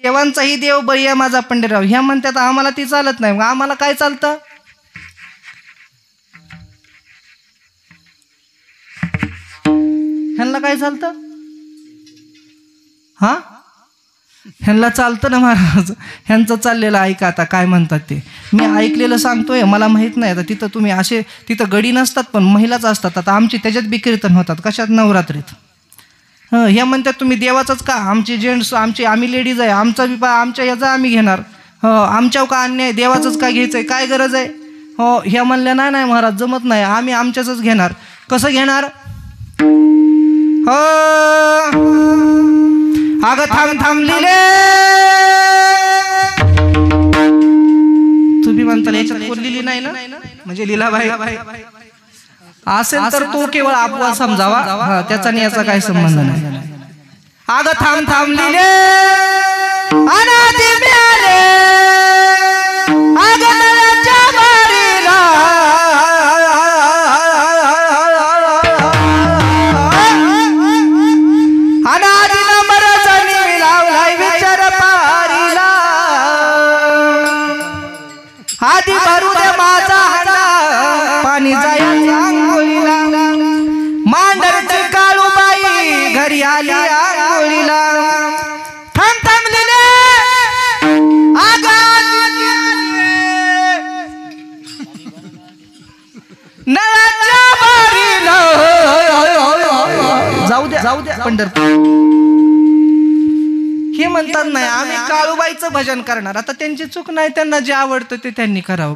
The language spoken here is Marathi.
देवांचाही देव बळी माझा पंढरीराव. ह्या म्हणतात आम्हाला ती चालत नाही. मग आम्हाला काय चालतं? ह्यांना काय चालतं? हा, ह्यांना चालतं ना महाराज. ह्यांचं चाललेलं ऐका आता काय म्हणतात ते. मी ऐकलेलं सांगतोय, मला माहित नाही. आता तिथं तुम्ही असे तिथं गडी नसतात पण महिलाच असतात. आता आमची त्याच्यात बी कीर्तन होतात. कशात? नवरात्रीत. ह्या म्हणतात तुम्ही देवाचंच का? आमचे जेंट्स आम्ही लेडीज आहे, आमचा बी आमच्या याचा आम्ही घेणार. आमच्यावर का अन्याय? देवाचंच का घ्यायचंय? काय गरज आहे? ह्या म्हणल्या नाही नाही महाराज जमत नाही, आम्ही आमच्याच घेणार. कसं घेणार? अगं थांब लिहिले. तुम्ही म्हणता याच्यात कोण लिहिली नाही ना, म्हणजे लीलाबाई असेल तर तो केवळ अपवाद समजावा, त्याचा आणि याचा काही संबंध नाही. अगं थांब लिहिले अनादी मिळाले अगं नळाच्या बारीला. अनादी नंबरचा लावलाय विचार पारीला. आधी भरू दे माझा हांडा पाणी जाईल आंघोळीला. मांडरची काळूबाई घरी आली आंघोळीला. थांब लिहिले नळाच्या बारीला. जाऊ द्या पंढरपूर. हे म्हणतात नाही आम्ही काळूबाईचं भजन करणार. आता त्यांची चूक नाही, त्यांना जे आवडतं ते त्यांनी करावं.